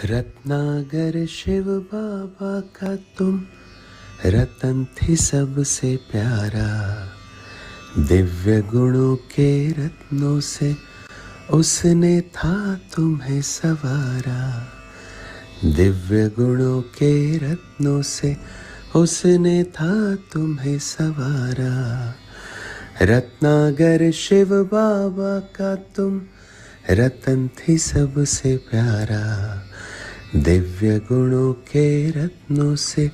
रत्नागर शिव बाबा का तुम रतन थे सबसे प्यारा। दिव्य गुणों के रत्नों से उसने था तुम्हें सवारा। दिव्य गुणों के रत्नों से उसने था तुम्हें सवारा। रत्नागर शिव बाबा का तुम रतन थे सबसे प्यारा। दिव्य गुणों के रत्नों से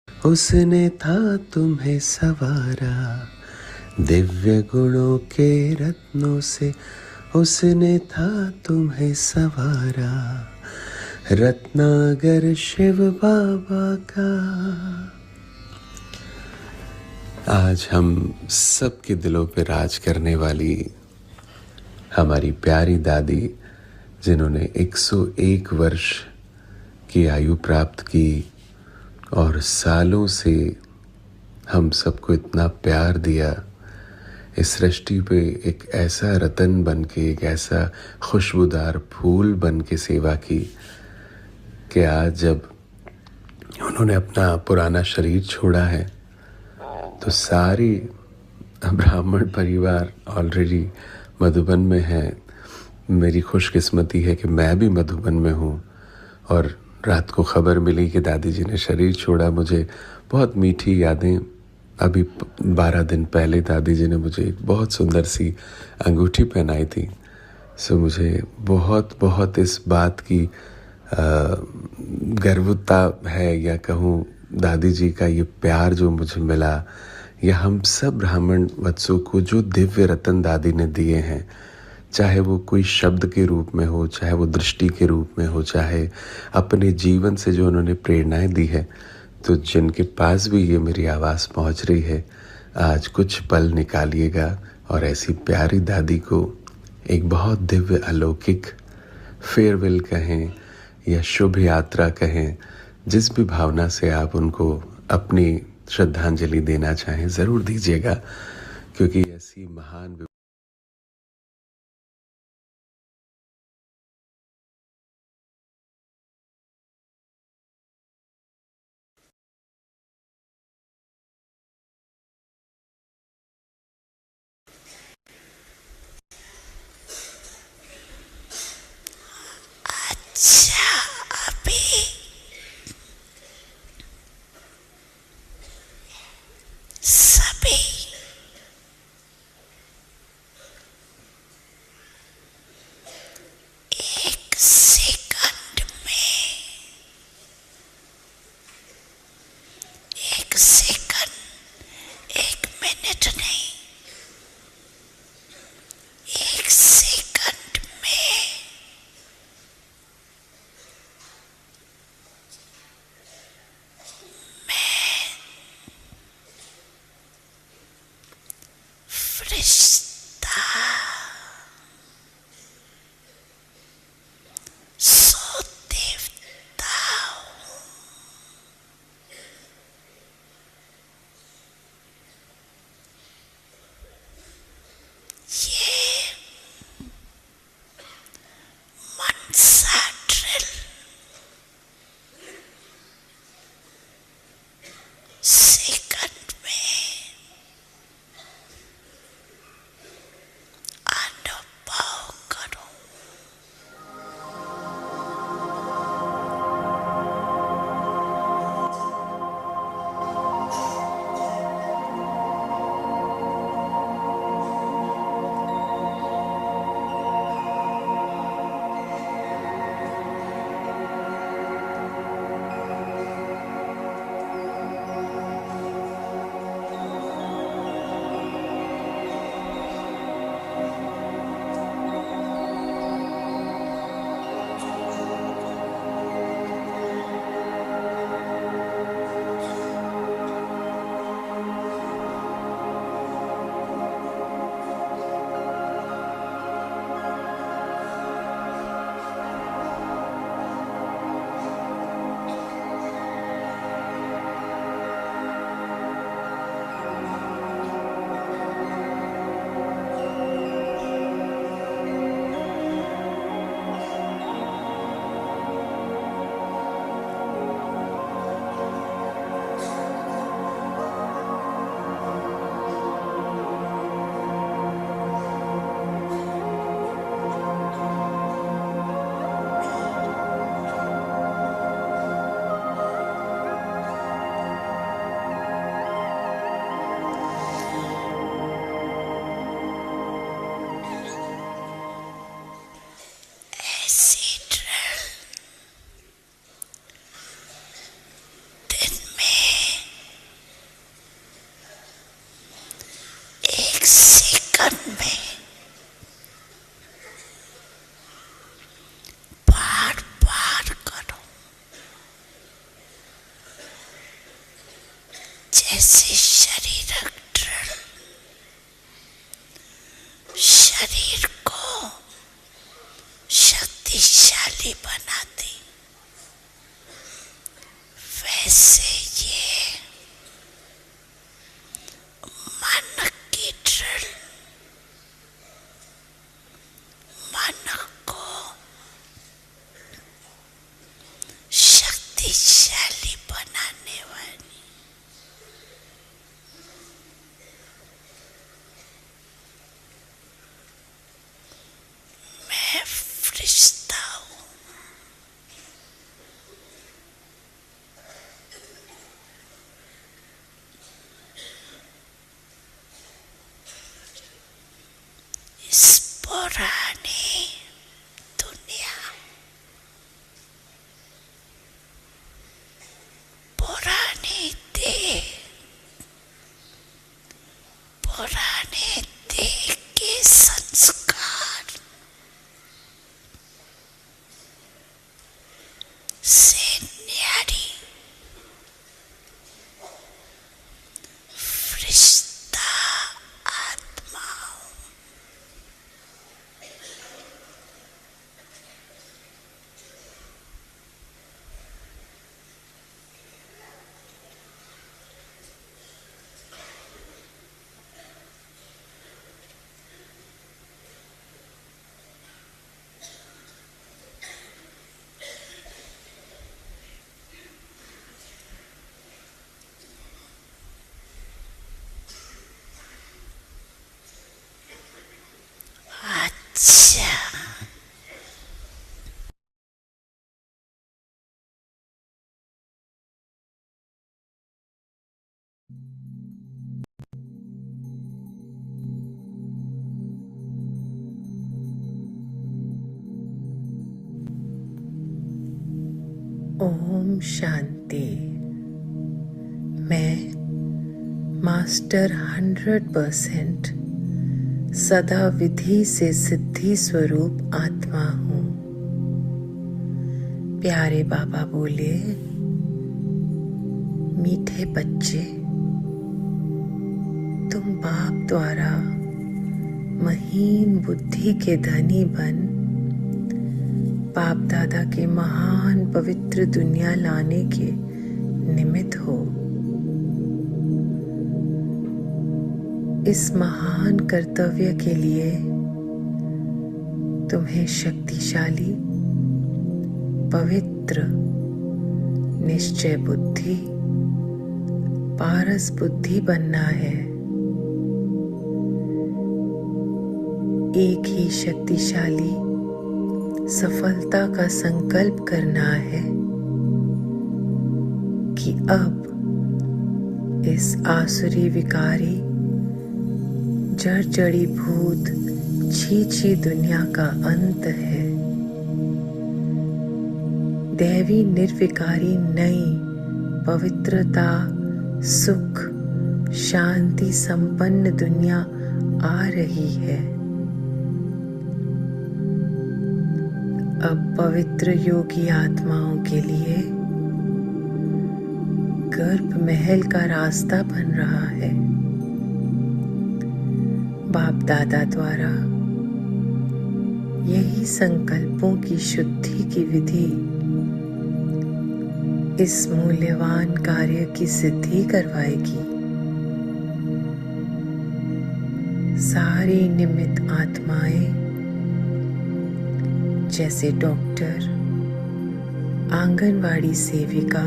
उसने था तुम्हें सवारा। दिव्य गुणों के रत्नों से उसने था तुम्हें सवारा। रत्नागर शिव बाबा का। आज हम सबके दिलों पे राज करने वाली हमारी प्यारी दादी, जिन्होंने 101 वर्ष की आयु प्राप्त की और सालों से हम सबको इतना प्यार दिया, इस सृष्टि पे एक ऐसा रतन बन के, एक ऐसा खुशबूदार फूल बन के सेवा की कि आज जब उन्होंने अपना पुराना शरीर छोड़ा है तो सारी ब्राह्मण परिवार ऑलरेडी मधुबन में है। मेरी खुशकिस्मती है कि मैं भी मधुबन में हूँ और रात को खबर मिली कि दादी जी ने शरीर छोड़ा। मुझे बहुत मीठी यादें, अभी 12 दिन पहले दादी जी ने मुझे एक बहुत सुंदर सी अंगूठी पहनाई थी। सो मुझे बहुत बहुत इस बात की गर्वता है, या कहूँ दादी जी का ये प्यार जो मुझे मिला, या हम सब ब्राह्मण वत्सों को जो दिव्य रतन दादी ने दिए हैं, चाहे वो कोई शब्द के रूप में हो, चाहे वो दृष्टि के रूप में हो, चाहे अपने जीवन से जो उन्होंने प्रेरणाएं दी है, तो जिनके पास भी ये मेरी आवाज़ पहुंच रही है, आज कुछ पल निकालिएगा और ऐसी प्यारी दादी को एक बहुत दिव्य अलौकिक फेयरवेल कहें या शुभ यात्रा कहें, जिस भी भावना से आप उनको अपनी श्रद्धांजलि देना चाहें ज़रूर दीजिएगा, क्योंकि ऐसी महान शरीर दृढ़, शरीर को शक्तिशाली बनाती, वैसे ये मन की दृढ़, मन को शक्तिशाली बनाने वाली मैं फरिश्ता हूँ। इस पुरानी दुनिया, पुरानी देह, पुराने देह के संस्कार से न्यारी फरिश्ता आत्मा हूँ। अच्छा, ओम शांति। मैं मास्टर 100% सदा विधि से सिद्धि स्वरूप आत्मा हूँ। प्यारे बाबा बोले, मीठे बच्चे, तुम बाप द्वारा महीन बुद्धि के धनी बन बाप दादा के महान पवित्र दुनिया लाने के निमित्त हो। इस महान कर्तव्य के लिए तुम्हें शक्तिशाली, पवित्र, निश्चय बुद्धि, पारस बुद्धि बनना है। एक ही शक्तिशाली सफलता का संकल्प करना है कि अब इस आसुरी विकारी जड़ जड़ी भूत छीछी दुनिया का अंत है। दैवी निर्विकारी नई पवित्रता, सुख, शांति संपन्न दुनिया आ रही है। अब पवित्र योगी आत्माओं के लिए गर्भ महल का रास्ता बन रहा है। बाप दादा द्वारा यही संकल्पों की शुद्धि की विधि इस मूल्यवान कार्य की सिद्धि करवाएगी। सारी निमित्त आत्माएं जैसे डॉक्टर, आंगनवाड़ी सेविका,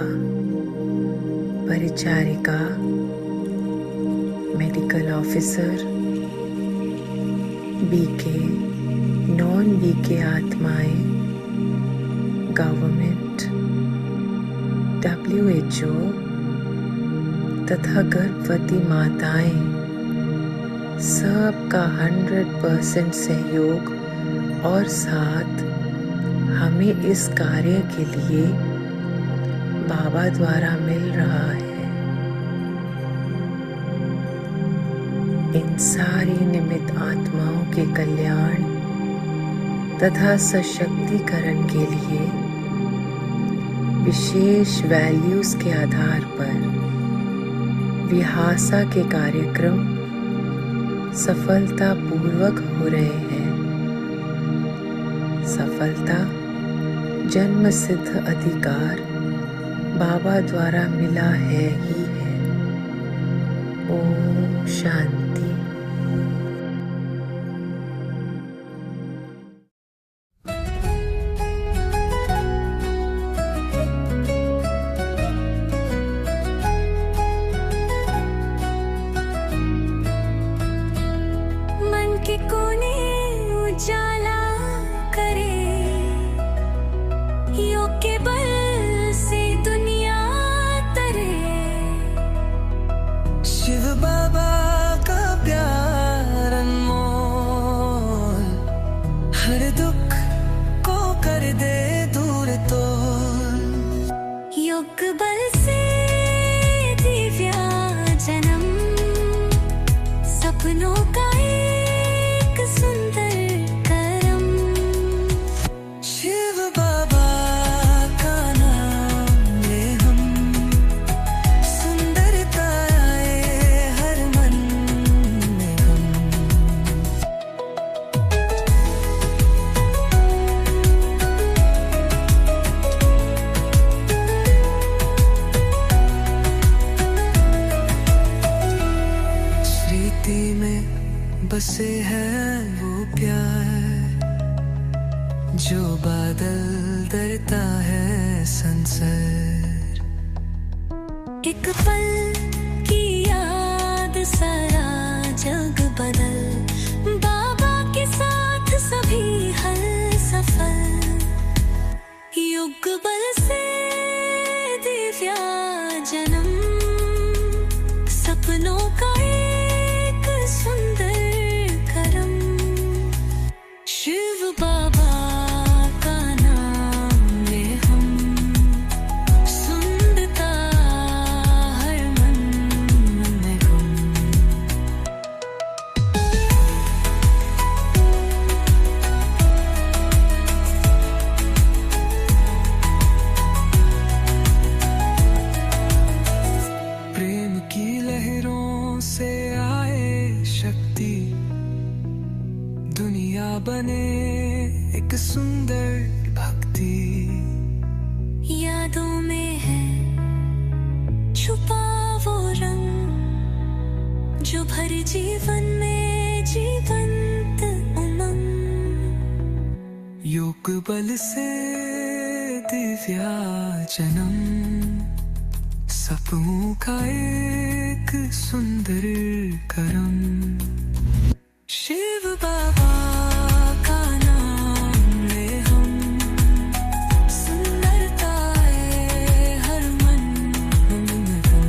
परिचारिका, medical officer, BK, non BK आत्माएं, गवर्नमेंट, WHO तथा गर्भवती माताएं, सबका 100% सहयोग और साथ हमें इस कार्य के लिए बाबा द्वारा मिल रहा है। इन सारी निमित्त आत्माओं के कल्याण तथा सशक्तिकरण के लिए विशेष वैल्यूज के आधार पर विहासा के कार्यक्रम सफलतापूर्वक हो रहे हैं। सफलता जन्म सिद्ध अधिकार बाबा द्वारा मिला है ही है। ओम शांति। मन के कोने उजाला करे, योग के बल से दुनिया तरे। शिव बाबा का प्यार अनमोल, हर दुख को कर दे दूर तो। योग बल से दिव्या जन्म, सपनों का एक सुंदर करम। शिव बाबा का नाम ले हम, सुंदरता आए हर मन में हम। स्मृति में बसे हैं वो प्यार, जो बादल दरता है संसार। एक पल की याद सारा जग बदल, बाबा के साथ सभी हर सफल। युग बल से दिव्या जन्म, सपनों का एक सुंदर करम। शिव बाबा का नाम ले हम, सुंदरता हर मन में हम। प्रेम की लहरों से आए शक्ति, दुनिया बने एक सुंदर भक्ति। यादों में है छुपा वो रंग, जो भर जीवन में जीवंत उमंग। योग बल से दिव्या जन्म, सपनों का एक सुंदर करम। शिव बाबा का नाम ले हम, सुंदरता आए हर मन में हम।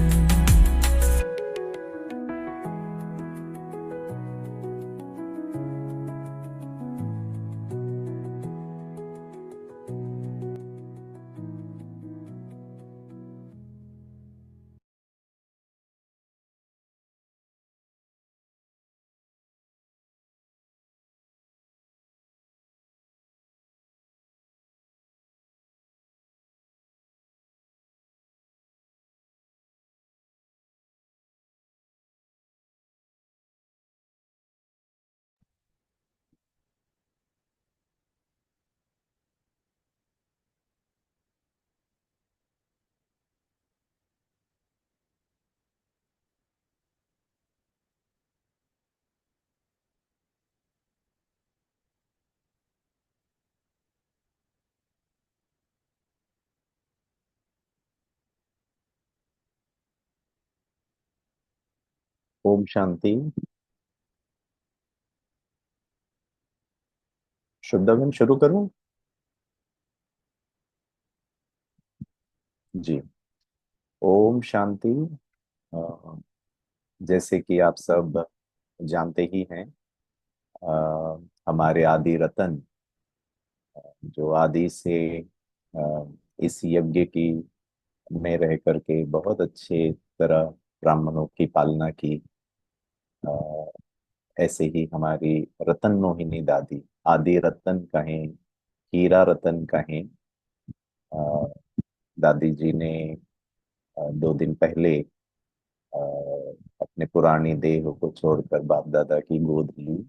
ओम शांति। शुभदमन शुरू करूं? जी। ओम शांति। अ, जैसे कि आप सब जानते ही हैं, हमारे आदि रतन जो आदि से इस यज्ञ की में रह करके बहुत अच्छे तरह ब्राह्मणों की पालना की, अ, ऐसे ही हमारी रतन मोहिनी दादी, आदि रतन कहें, हीरा रतन कहें, अ, दादी जी ने 2 दिन पहले अपने पुरानी देह को छोड़कर बाप दादा की गोद ली।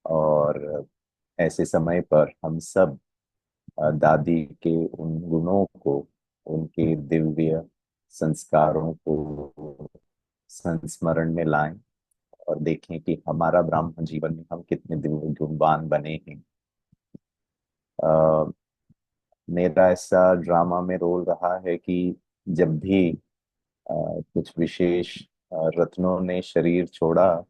और ऐसे समय पर हम सब दादी के उन गुणों को, उनके दिव्य संस्कारों को संस्मरण में लाएं और देखें कि हमारा ब्राह्मण जीवन में हम कितने दिव्य गुणवान बने हैं। अ, मेरा ऐसा ड्रामा में रोल रहा है कि जब भी कुछ विशेष रत्नों ने शरीर छोड़ा,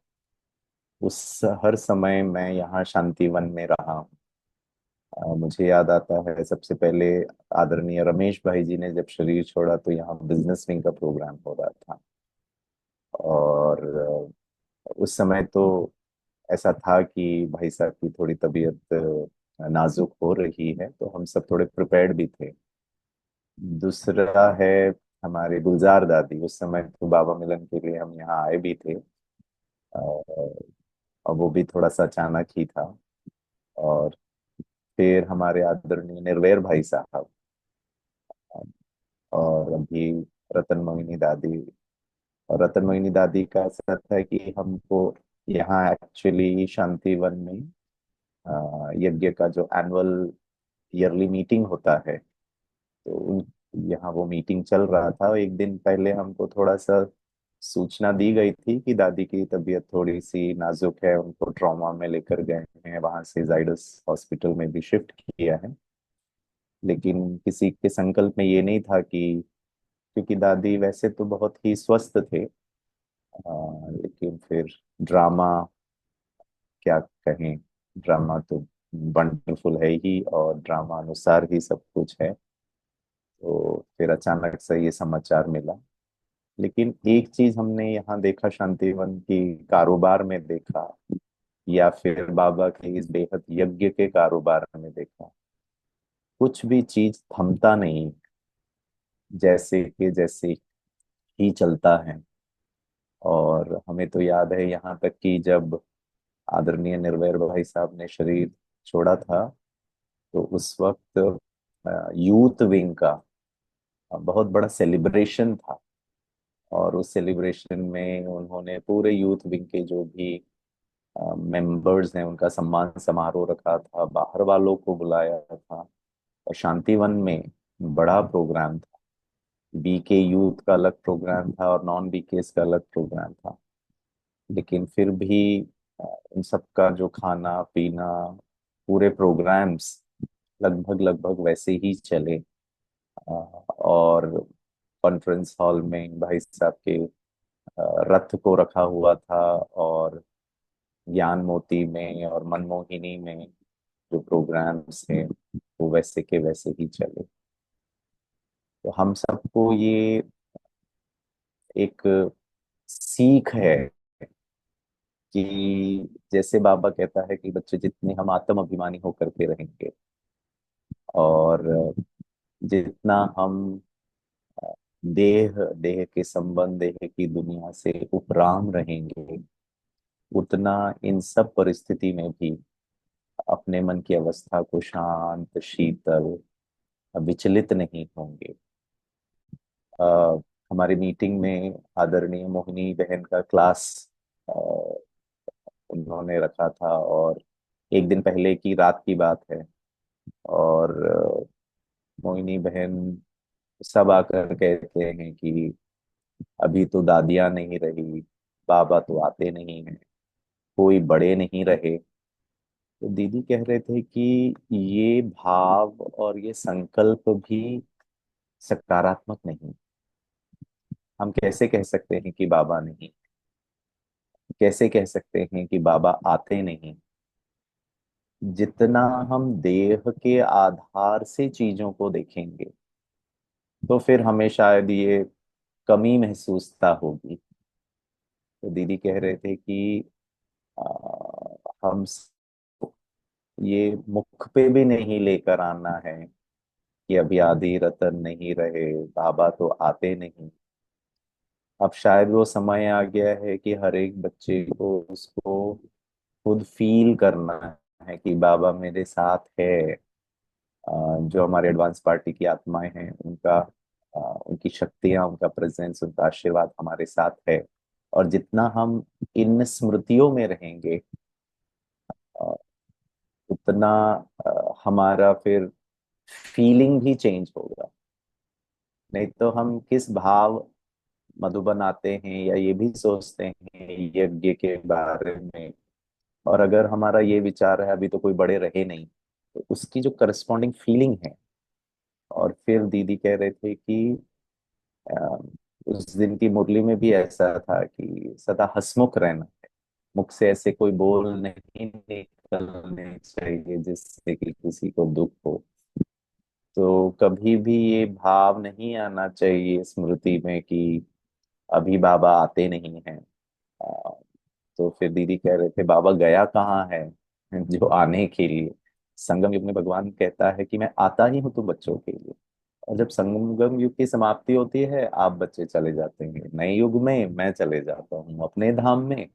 उस हर समय मैं यहाँ शांतिवन में रहा हूँ। मुझे याद आता है सबसे पहले आदरणीय रमेश भाई जी ने जब शरीर छोड़ा तो यहाँ बिजनेस विंग का प्रोग्राम हो रहा था। और उस समय तो ऐसा था कि भाई साहब की थोड़ी तबीयत नाजुक हो रही है, तो हम सब थोड़े प्रिपेयर्ड भी थे। दूसरा है हमारे गुलजार दादी, उस समय तो बाबा मिलन के लिए हम यहाँ आए भी थे। और वो भी थोड़ा सा अचानक ही था। और फिर हमारे आदरणीय निर्वैर भाई साहब, और अभी रतन मोहिनी दादी। और रतन मोहिनी दादी का ऐसा था कि हमको यहाँ एक्चुअली शांतिवन में यज्ञ का जो एनुअल ईयरली मीटिंग होता है, तो उन यहाँ वो मीटिंग चल रहा था। एक दिन पहले हमको थोड़ा सा सूचना दी गई थी कि दादी की तबीयत थोड़ी सी नाजुक है, उनको ट्रॉमा में लेकर गए हैं, वहां से जाइडस हॉस्पिटल में भी शिफ्ट किया है। लेकिन किसी के संकल्प में ये नहीं था कि, क्योंकि दादी वैसे तो बहुत ही स्वस्थ थे, लेकिन फिर ड्रामा, क्या कहें, ड्रामा तो वंडरफुल है ही और ड्रामा अनुसार ही सब कुछ है। तो फिर अचानक से ये समाचार मिला। लेकिन एक चीज हमने यहाँ देखा, शांतिवन की कारोबार में देखा, या फिर बाबा के इस बेहद यज्ञ के कारोबार में देखा, कुछ भी चीज थमता नहीं, जैसे कि जैसे ही चलता है। और हमें तो याद है यहाँ तक कि जब आदरणीय निर्वैर भाई साहब ने शरीर छोड़ा था, तो उस वक्त यूथ विंग का बहुत बड़ा सेलिब्रेशन था। और उस सेलिब्रेशन में उन्होंने पूरे यूथ विंग के जो भी मेंबर्स हैं उनका सम्मान समारोह रखा था, बाहर वालों को बुलाया था। और शांतिवन में बड़ा प्रोग्राम था, बीके यूथ का अलग प्रोग्राम था और नॉन बीकेस का अलग प्रोग्राम था। लेकिन फिर भी इन सब का जो खाना पीना, पूरे प्रोग्राम्स लगभग लगभग वैसे ही चले। और कॉन्फ्रेंस हॉल में भाई साहब के रथ को रखा हुआ था, और ज्ञान मोती में और मनमोहिनी में जो प्रोग्राम्स हैं वो वैसे के वैसे ही चले। तो हम सबको ये एक सीख है कि जैसे बाबा कहता है कि बच्चे जितने हम आत्म अभिमानी होकर के रहेंगे, और जितना हम देह देह के संबंध, देह की दुनिया से उपराम रहेंगे, उतना इन सब परिस्थिति में भी अपने मन की अवस्था को शांत शीतल विचलित नहीं होंगे। अ, हमारी मीटिंग में आदरणीय मोहिनी बहन का क्लास उन्होंने रखा था, और एक दिन पहले की रात की बात है। और मोहिनी बहन सब आकर कहते हैं कि अभी तो दादियां नहीं रही, बाबा तो आते नहीं हैं, कोई बड़े नहीं रहे। तो दीदी कह रहे थे कि ये भाव और ये संकल्प भी सकारात्मक नहीं। हम कैसे कह सकते हैं कि बाबा नहीं, कैसे कह सकते हैं कि बाबा आते नहीं। जितना हम देह के आधार से चीजों को देखेंगे, तो फिर हमें शायद ये कमी महसूसता होगी। तो दीदी कह रहे थे कि आ, हम ये मुख पे भी नहीं लेकर आना है कि अभी आदि रतन नहीं रहे, बाबा तो आते नहीं। अब शायद वो समय आ गया है कि हर एक बच्चे को उसको खुद फील करना है कि बाबा मेरे साथ है। जो हमारे एडवांस पार्टी की आत्माएं हैं उनका उनकी शक्तियां, उनका प्रेजेंस, उनका आशीर्वाद हमारे साथ है। और जितना हम इन स्मृतियों में रहेंगे अ, उतना हमारा फिर फीलिंग भी चेंज होगा। नहीं तो हम किस भाव मधुबन आते हैं या ये भी सोचते हैं यज्ञ के बारे में, और अगर हमारा ये विचार है अभी तो कोई बड़े रहे नहीं, तो उसकी जो करस्पॉन्डिंग फीलिंग है। और फिर दीदी कह रहे थे कि अ, उस दिन की मुरली में भी ऐसा था कि सदा हंसमुख रहना, मुख से ऐसे कोई बोल नहीं निकलने चाहिए जिससे कि किसी को दुख हो। तो कभी भी ये भाव नहीं आना चाहिए स्मृति में कि अभी बाबा आते नहीं हैं। अ, तो फिर दीदी कह रहे थे बाबा गया कहाँ है जो आने के लिए। संगम युग में भगवान कहता है कि मैं आता ही हूँ तुम बच्चों के लिए। और जब संगम युग की समाप्ति होती है आप बच्चे चले जाते हैं, नए युग में मैं चले जाता हूँ अपने धाम में।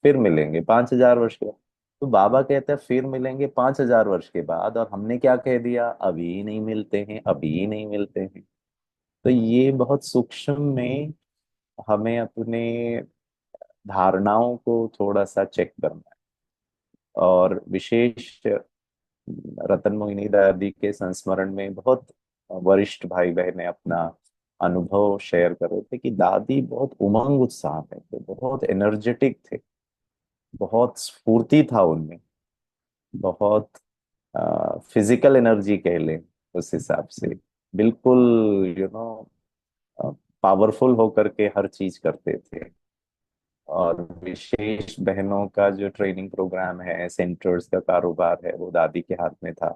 फिर मिलेंगे 5,000 वर्ष के बाद। तो बाबा कहते हैं फिर मिलेंगे 5,000 वर्ष के बाद, और हमने क्या कह दिया, अभी नहीं मिलते हैं, अभी नहीं मिलते हैं। तो ये बहुत सूक्ष्म में हमें अपने धारणाओं को थोड़ा सा चेक करना है। और विशेष रतन मोहिनी दादी के संस्मरण में बहुत वरिष्ठ भाई बहन ने अपना अनुभव शेयर कर रहे थे कि दादी बहुत उमंग उत्साह में थे, बहुत एनर्जेटिक थे, बहुत स्फूर्ति था उनमें, बहुत फिजिकल एनर्जी कह लें उस हिसाब से, बिल्कुल यू नो पावरफुल होकर के हर चीज करते थे। और विशेष बहनों का जो ट्रेनिंग प्रोग्राम है, सेंटर्स का कारोबार है, वो दादी के हाथ में था।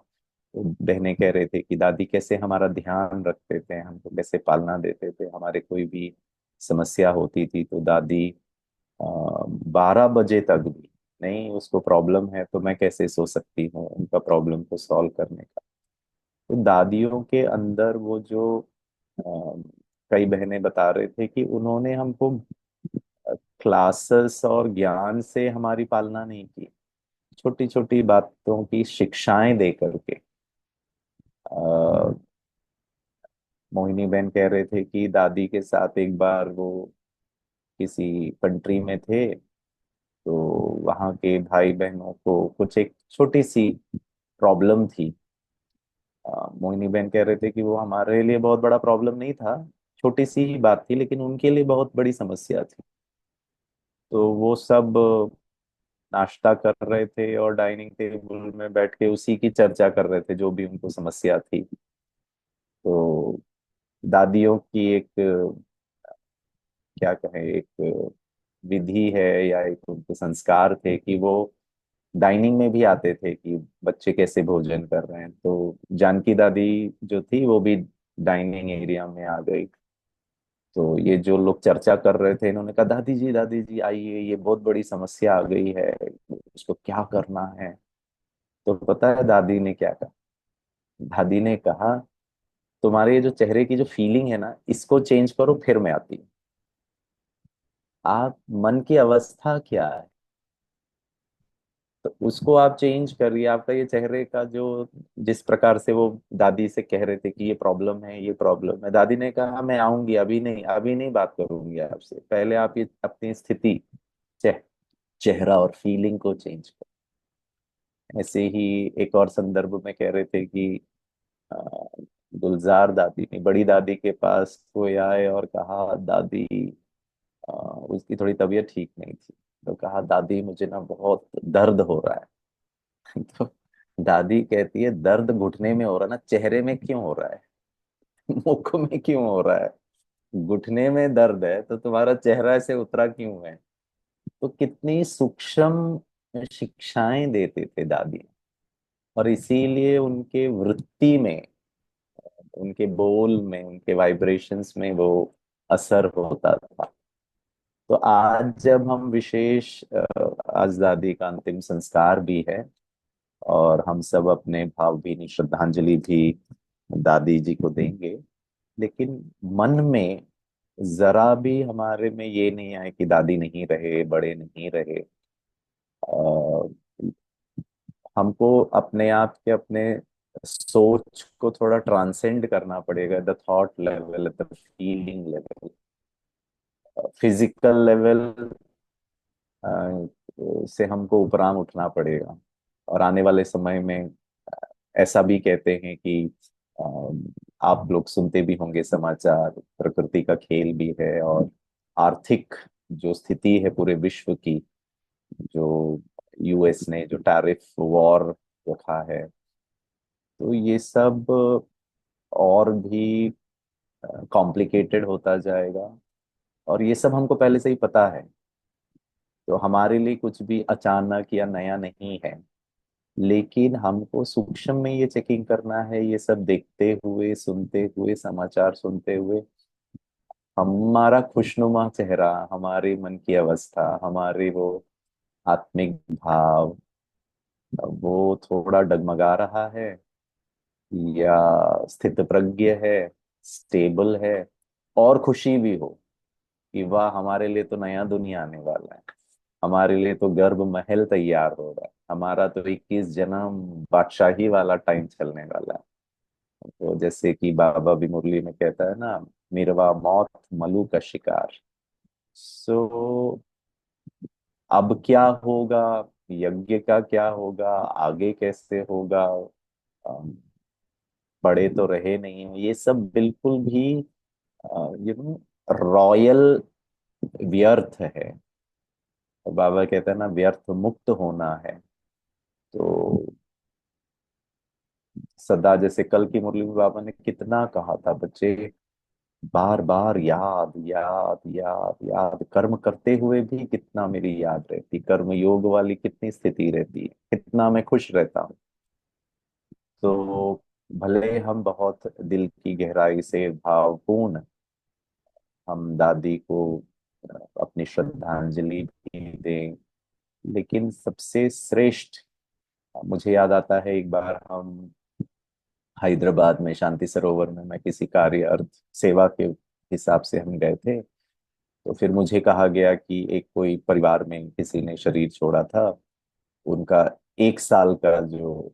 तो बहनें कह रहे थे कि दादी कैसे हमारा ध्यान रखते थे, हमको कैसे पालना देते थे, हमारे कोई भी समस्या होती थी तो दादी 12 बजे तक भी, नहीं उसको प्रॉब्लम है तो मैं कैसे सो सकती हूँ उनका प्रॉब्लम को सॉल्व करने का। तो दादियों के अंदर वो जो अ, कई बहनें बता रहे थे कि उन्होंने हमको क्लासेस और ज्ञान से हमारी पालना नहीं की, छोटी छोटी बातों की शिक्षाएं दे करके। अ, मोहिनी बहन कह रहे थे कि दादी के साथ एक बार वो किसी कंट्री में थे, तो वहाँ के भाई बहनों को कुछ एक छोटी सी प्रॉब्लम थी। मोहिनी बहन कह रहे थे कि वो हमारे लिए बहुत बड़ा प्रॉब्लम नहीं था, छोटी सी ही बात थी, लेकिन उनके लिए बहुत बड़ी समस्या थी। तो वो सब नाश्ता कर रहे थे और डाइनिंग टेबल में बैठ के उसी की चर्चा कर रहे थे जो भी उनको समस्या थी। तो दादियों की एक क्या कहें, एक विधि है या एक उनके संस्कार थे कि वो डाइनिंग में भी आते थे कि बच्चे कैसे भोजन कर रहे हैं। तो जानकी दादी जो थी वो भी डाइनिंग एरिया में आ गई। तो ये जो लोग चर्चा कर रहे थे इन्होंने कहा दादी जी आइए, ये बहुत बड़ी समस्या आ गई है, इसको क्या करना है। तो पता है दादी ने क्या कहा? दादी ने कहा तुम्हारे ये जो चेहरे की जो फीलिंग है ना, इसको चेंज करो फिर मैं आती हूँ। आप मन की अवस्था क्या है, तो उसको आप चेंज करिए। आपका ये चेहरे का जो, जिस प्रकार से वो दादी से कह रहे थे कि ये प्रॉब्लम है, ये प्रॉब्लम है, दादी ने कहा मैं आऊंगी, अभी नहीं, अभी नहीं बात करूंगी आपसे, पहले आप ये अपनी स्थिति, चेह, चेहरा और फीलिंग को चेंज करो। ऐसे ही एक और संदर्भ में कह रहे थे कि अ, गुलजार दादी ने बड़ी दादी के पास कोई आए और कहा दादी, उसकी थोड़ी तबीयत ठीक नहीं थी, तो कहा दादी मुझे ना बहुत दर्द हो रहा है। तो दादी कहती है दर्द घुटने में हो रहा है ना, चेहरे में क्यों हो रहा है? मुख में क्यों हो रहा है? घुटने में दर्द है तो तुम्हारा चेहरा ऐसे उतरा क्यों है? तो कितनी सूक्ष्म शिक्षाएं देते थे दादी। और इसीलिए उनके वृत्ति में, उनके बोल में, उनके वाइब्रेशंस में वो असर होता था। तो आज जब हम विशेष आज दादी का अंतिम संस्कार भी है, और हम सब अपने भावभीनी श्रद्धांजलि भी दादी जी को देंगे, लेकिन मन में जरा भी हमारे में ये नहीं आए कि दादी नहीं रहे, बड़े नहीं रहे। हमको अपने आप के, अपने सोच को थोड़ा ट्रांसेंड करना पड़ेगा, the thought level, the feeling level, physical level से हमको उपराम उठना पड़ेगा। और आने वाले समय में ऐसा भी कहते हैं कि अ, आप लोग सुनते भी होंगे समाचार, प्रकृति का खेल भी है, और आर्थिक जो स्थिति है पूरे विश्व की, जो यूएस ने जो टैरिफ वॉर रखा है, तो ये सब और भी कॉम्प्लिकेटेड होता जाएगा। और ये सब हमको पहले से ही पता है, तो हमारे लिए कुछ भी अचानक या नया नहीं है। लेकिन हमको सूक्ष्म में ये चेकिंग करना है, ये सब देखते हुए, सुनते हुए, समाचार सुनते हुए, हमारा खुशनुमा चेहरा, हमारे मन की अवस्था, हमारे वो आत्मिक भाव, वो थोड़ा डगमगा रहा है या स्थित प्रज्ञ है, स्टेबल है, और खुशी भी हो कि वाह, हमारे लिए तो नया दुनिया आने वाला है, हमारे लिए तो गर्भ महल तैयार हो रहा है, हमारा तो 21 जन्म बादशाही वाला टाइम चलने वाला है। तो जैसे कि बाबा भी मुरली में कहता है ना, मिरवा मौत मलू का शिकार। सो अब क्या होगा, यज्ञ का क्या होगा, आगे कैसे होगा, अम, पढ़े तो रहे नहीं हैं। ये सब बिल्कुल भी यू नो रॉयल व्यर्थ है। और बाबा कहते हैं ना, व्यर्थ मुक्त होना है। तो सदा, जैसे कल की मुरली में बाबा ने कितना कहा था, बच्चे बार बार याद याद याद याद, कर्म करते हुए भी कितना मेरी याद रहती, कर्म योग वाली कितनी स्थिति रहती है, कितना मैं खुश रहता हूँ। तो भले हम बहुत दिल की गहराई से भावपूर्ण हम दादी को अपनी श्रद्धांजलि भी दें, लेकिन सबसे श्रेष्ठ, मुझे याद आता है एक बार हम हैदराबाद में शांति सरोवर में, मैं किसी कार्य अर्थ सेवा के हिसाब से हम गए थे। तो फिर मुझे कहा गया कि एक कोई परिवार में किसी ने शरीर छोड़ा था, उनका 1 साल का जो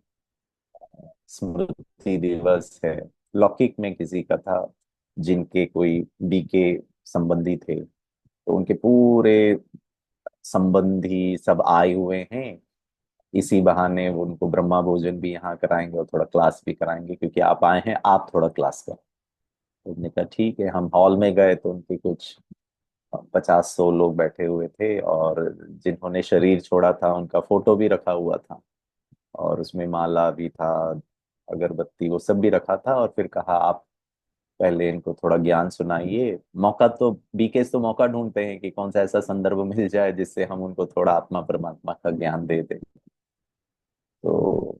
स्मृति दिवस है, लौकिक में किसी का था, जिनके कोई बीके संबंधी थे, तो उनके पूरे संबंधी सब आए हुए हैं। इसी बहाने वो उनको ब्रह्मा भोजन भी यहाँ कराएंगे और थोड़ा क्लास भी कराएंगे, क्योंकि आप आए हैं, आप थोड़ा क्लास करें। तो उन्होंने कहा ठीक है। हम हॉल में गए तो उनके कुछ 50-100 लोग बैठे हुए थे, और जिन्होंने शरीर छोड़ा था उनका फोटो भी रखा हुआ था, और उसमें माला भी था, अगरबत्ती, वो सब भी रखा था। और फिर कहा, आप पहले इनको थोड़ा ज्ञान सुनाइए। मौका तो बीकेस तो मौका ढूंढते हैं कि कौन सा ऐसा संदर्भ मिल जाए जिससे हम उनको थोड़ा आत्मा परमात्मा का ज्ञान दे दें। तो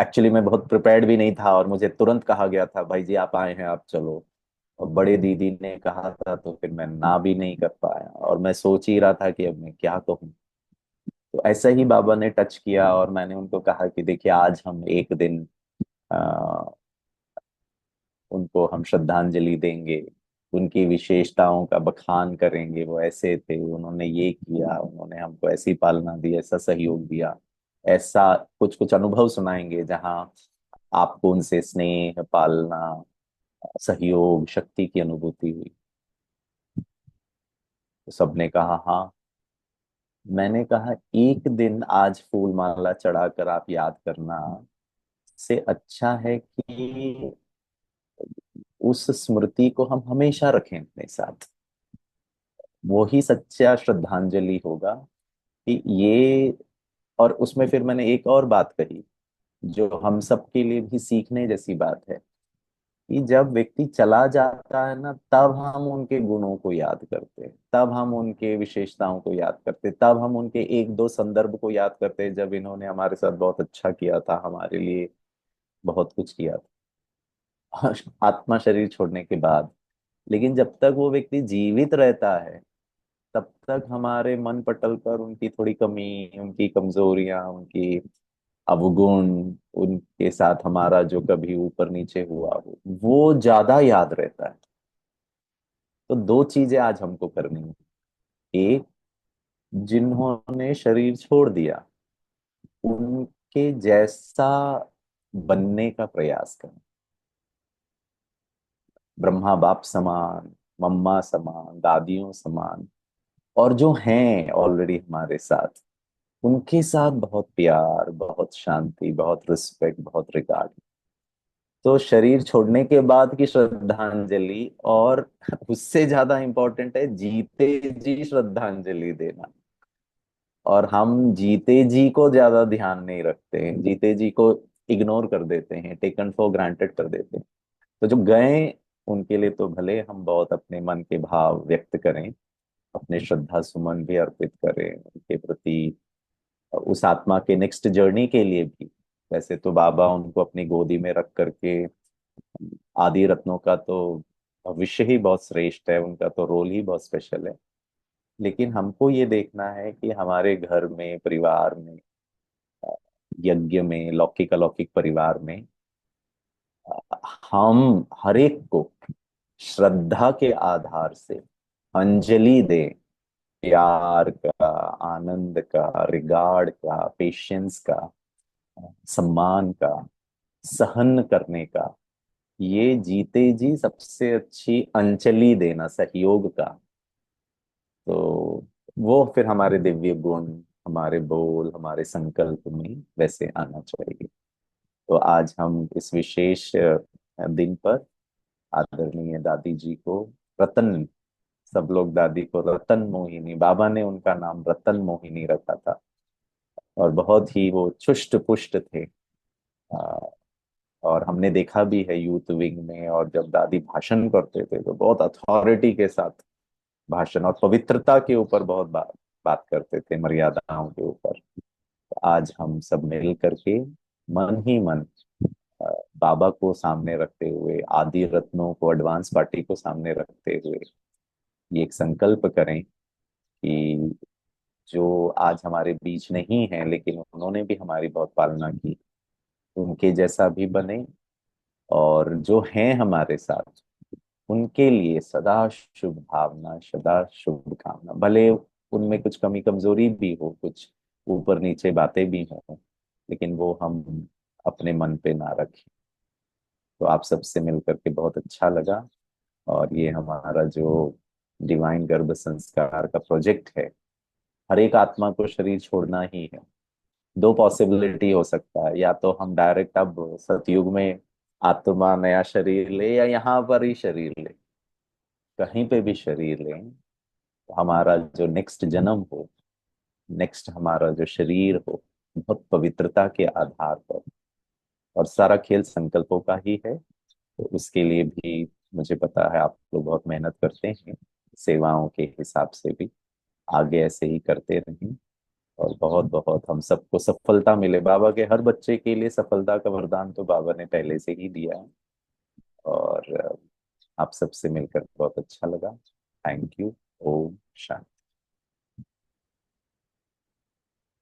एक्चुअली मैं बहुत प्रिपेयर्ड भी नहीं था, और मुझे तुरंत कहा गया था, भाई जी आप आए हैं, आप चलो। और बड़े दीदी ने कहा था, तो फिर मैं ना भी नहीं कर पाया, और मैं सोच ही रहा था कि अब मैं क्या कहूँ। तो ऐसा ही बाबा ने टच किया, और मैंने उनको कहा कि देखिए, आज हम एक दिन आ, उनको हम श्रद्धांजलि देंगे, उनकी विशेषताओं का बखान करेंगे, वो ऐसे थे, उन्होंने ये किया, उन्होंने हमको ऐसी पालना दी, ऐसा सहयोग दिया, ऐसा कुछ कुछ अनुभव सुनाएंगे जहाँ आपको उनसे स्नेह, पालना, सहयोग, शक्ति की अनुभूति हुई। तो सबने कहा हाँ। मैंने कहा, एक दिन आज फूल माला चढ़ाकर आप याद करना से अच्छा है कि उस स्मृति को हम हमेशा रखें अपने साथ। वो ही सच्चा श्रद्धांजलि होगा कि ये। और उसमें फिर मैंने एक और बात कही, जो हम सबके लिए भी सीखने जैसी बात है, कि जब व्यक्ति चला जाता है ना, तब हम उनके गुणों को याद करते हैं, तब हम उनके विशेषताओं को याद करते हैं, तब हम उनके एक दो संदर्भ को याद करते हैं, जब इन्होंने हमारे साथ बहुत अच्छा किया था, हमारे लिए बहुत कुछ किया था आत्मा शरीर छोड़ने के बाद। लेकिन जब तक वो व्यक्ति जीवित रहता है, तब तक हमारे मन पटल पर उनकी थोड़ी कमी, उनकी कमजोरियां, उनकी अवगुण, उनके साथ हमारा जो कभी ऊपर नीचे हुआ हो, वो ज्यादा याद रहता है। तो दो चीजें आज हमको करनी है। एक, जिन्होंने शरीर छोड़ दिया, उनके जैसा बनने का प्रयास करें। ब्रह्मा बाप समान, मम्मा समान, दादियों समान, और जो हैं ऑलरेडी हमारे साथ, उनके साथ बहुत प्यार, बहुत शांति, बहुत रिस्पेक्ट, बहुत रिगार्ड। तो शरीर छोड़ने के बाद की श्रद्धांजलि, और उससे ज्यादा इंपॉर्टेंट है जीते जी श्रद्धांजलि देना। और हम जीते जी को ज्यादा ध्यान नहीं रखते हैं, जीते जी को इग्नोर कर देते हैं, टेकन फॉर ग्रांटेड कर देते हैं। तो जो गए, उनके लिए तो भले हम बहुत अपने मन के भाव व्यक्त करें, अपने श्रद्धा सुमन भी अर्पित करें उनके प्रति, उस आत्मा के नेक्स्ट जर्नी के लिए भी। वैसे तो बाबा उनको अपनी गोदी में रख करके, आदि रत्नों का तो विषय ही बहुत श्रेष्ठ है, उनका तो रोल ही बहुत स्पेशल है। लेकिन हमको ये देखना है कि हमारे घर में, परिवार में, यज्ञ में, लौकिक अलौकिक परिवार में, हम हर एक को श्रद्धा के आधार से अंजलि दें। प्यार का, आनंद का, रिगार्ड का, पेशेंस का, सम्मान का, सहन करने का, ये जीते जी सबसे अच्छी अंजलि देना, सहयोग का। तो वो फिर हमारे दिव्य गुण, हमारे बोल, हमारे संकल्प में वैसे आना चाहिए। तो आज हम इस विशेष दिन पर आदरणीय दादी जी को रतन, सब लोग दादी को रतन मोहिनी, बाबा ने उनका नाम रतन मोहिनी रखा था, और बहुत ही वो चुष्ट पुष्ट थे। आ, और हमने देखा भी है यूथ विंग में, और जब दादी भाषण करते थे तो बहुत अथॉरिटी के साथ भाषण, और पवित्रता के ऊपर बहुत बात करते थे, मर्यादाओं के ऊपर। आज हम सब मिल करके मन ही मन अ, बाबा को सामने रखते हुए, आदि रत्नों को, एडवांस पार्टी को सामने रखते हुए ये एक संकल्प करें कि जो आज हमारे बीच नहीं है, लेकिन उन्होंने भी हमारी बहुत पालना की, उनके जैसा भी बने। और जो हैं हमारे साथ, उनके लिए सदा शुभ भावना, सदा शुभकामना। भले उनमें कुछ कमी कमजोरी भी हो, कुछ ऊपर नीचे बातें भी हों, लेकिन वो हम अपने मन पे ना रखें। तो आप सबसे मिल करके बहुत अच्छा लगा। और ये हमारा जो डिवाइन गर्भ संस्कार का प्रोजेक्ट है, हर एक आत्मा को शरीर छोड़ना ही है। दो पॉसिबिलिटी हो सकता है, या तो हम डायरेक्ट अब सतयुग में आत्मा नया शरीर ले, या यहाँ पर ही शरीर ले, कहीं पे भी शरीर लें, तो हमारा जो नेक्स्ट जन्म हो, नेक्स्ट हमारा जो शरीर हो, बहुत पवित्रता के आधार पर। और सारा खेल संकल्पों का ही है। तो उसके लिए भी मुझे पता है आप लोग बहुत मेहनत करते हैं, सेवाओं के हिसाब से भी आगे ऐसे ही करते रहें। और बहुत बहुत हम सबको सफलता मिले। बाबा के हर बच्चे के लिए सफलता का वरदान तो बाबा ने पहले से ही दिया है। और आप सबसे मिलकर बहुत अच्छा लगा। Thank you. ओम शांति।